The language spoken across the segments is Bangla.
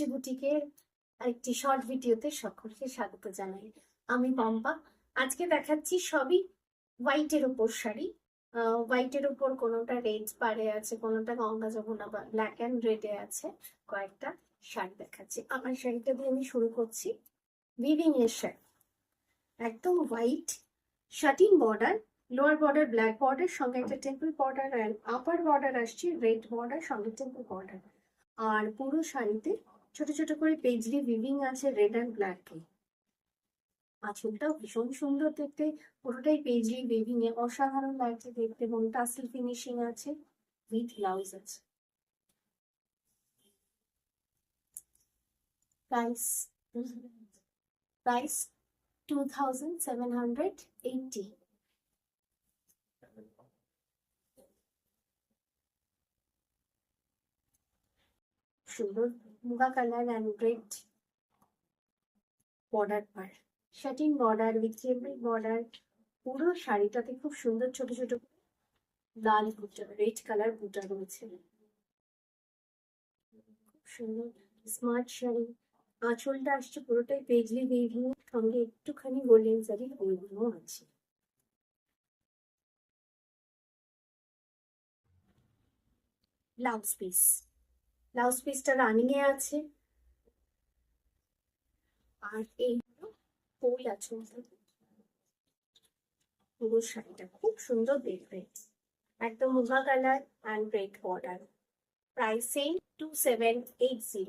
রুচি বুটিকের একটি শর্ট ভিডিওতে সকলকে স্বাগত জানাই। আমি পম্পা। আজকে দেখাচ্ছি সবই হোয়াইটের উপর শাড়ি। হোয়াইটের উপর কোনোটা রেড পাড়ে আছে, কোনোটা গঙ্গা যমুনা বা ব্ল্যাক অ্যান্ড রেডে আছে। কয়েকটা শাড়ি দেখাচ্ছি। আমার শাড়িটা দিয়ে আমি শুরু করছি। উইভিং এর শাড়ি, একদম white, satin border, lower border black border, সঙ্গে একটা temple border, and upper border আসছে রেড বর্ডার, সঙ্গে টেম্পল বর্ডার। আর পুরো শাড়িতে ছোট ছোট করে পেজলি উইভিং আছে রেড অ্যান্ড ব্ল্যাকে। আঁচলটাও ভীষণ সুন্দর দেখতে, পুরোটাই পেজলি উইভিং এ, অসাধারণ লাগছে দেখতে, এবং টাসেল ফিনিশিং আছে, উইথ ব্লাউজ আছে। Price price 2780। সুন্দর muga colour and red border per, satin border with temple border. পুরো শাড়িটাতে খুব সুন্দর ছোট ছোট লাল বুটা, রেড কালার বুটা রয়েছে। খুব সুন্দর স্মার্ট শাড়ি। আঁচলটা আসছে পুরোটাই পেজলি উইভিং, সঙ্গে একটুখানি গোল্ডেন জারি উইভিংও আছে। ব্লাউজ পিসটা রানিং এ আছে। আর এই ফুল আঁচল, পুরো শাড়িটা খুব সুন্দর দেখবে, একদম muga colour and red border. Pricing 2780।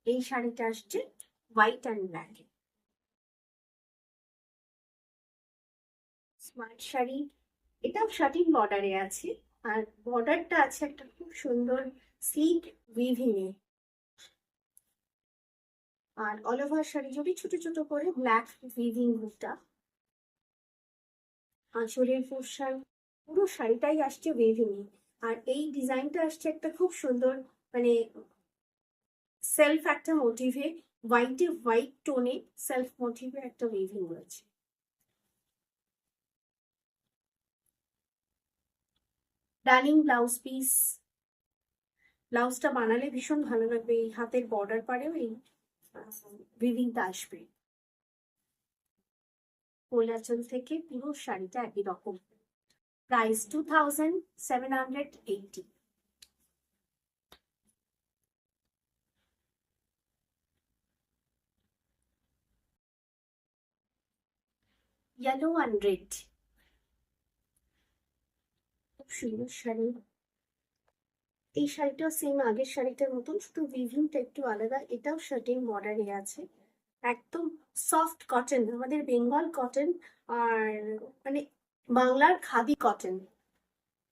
এই শাড়িটা আসছে white and black. Smart sari, এটাও শাটিন বর্ডারে আছে, আর বর্ডারটা আছে একটা খুব সুন্দর স্লিক উইভিং এ। আর অল ওভার শাড়ি জুড়ে ছোট ছোট করে ব্ল্যাক উইভিং বুটা। আঁচলের পোর্শন, পুরো শাড়িটাই আসছে উইভিং এ। আর এই ডিজাইনটা আসছে একটা খুব সুন্দর, মানে সেলফ একটা মোটিভে, হোয়াইট টোনে সেলফ মোটিভে একটা উইভিং রয়েছে। রানিং ব্লাউজ পিস, ব্লাউজটা বানালে ভীষণ ভালো লাগবে, এই হাতের বর্ডার পারেও এই উইভিংটা আসবে। কোলাচল থেকে পুরো শাড়িটা একই রকম। প্রাইস 2780। ইয়েলো অ্যান্ড রেড, খুব সুন্দর শাড়ি। এই শাড়িটাও সেম আগের শাড়িটার মতন, শুধু উইভিংটা একটু আলাদা। এটাও শার্টিন বর্ডারে আছে, একদম সফট কটন, আমাদের বেঙ্গল কটন, আর মানে বাংলার খাদি কটন।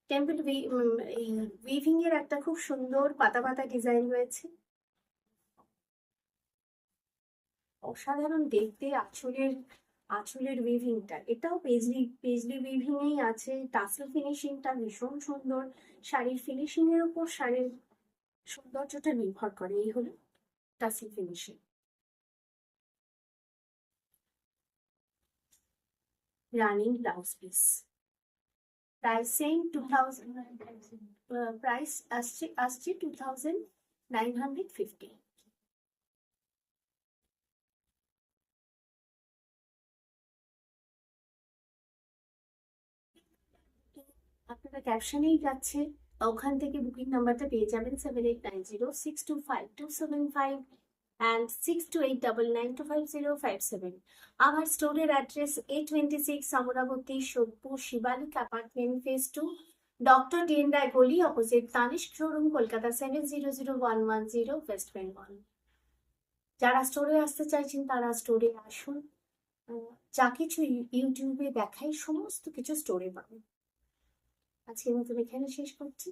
টেম্পল এই উইভিং এর একটা খুব সুন্দর পাতা পাতা ডিজাইন রয়েছে, অসাধারণ দেখতে। আঁচলের উইভিংটা, এটাও পেজলি উইভিং এই আছে। টাসেল ফিনিশিংটা ভীষণ সুন্দর, শাড়ির ফিনিশিং এর উপর শাড়ির সৌন্দর্যটা নির্ভর করে। এই হলো tassel finishing. Running blouse piece, pricing 2000, price আসছে 2950। আপনারা ক্যাপশনেই যাচ্ছে, ওখান থেকে বুকিং নাম্বারটা পেয়ে যাবেন 7890625275 and 6289925057। আমার স্টোরের address A26 Amarabati Sodepur Shivalik apartment phase 2, doctor DN Roy গলি, opposite Tanishq showroom, Kolkata 700110, West Bengal. যারা স্টোরে আসতে চাইছেন তারা স্টোরে আসুন। যা কিছু ইউটিউবে দেখাই সমস্ত কিছু স্টোরে পাবেন। আজকের মতন এখানে শেষ করছি।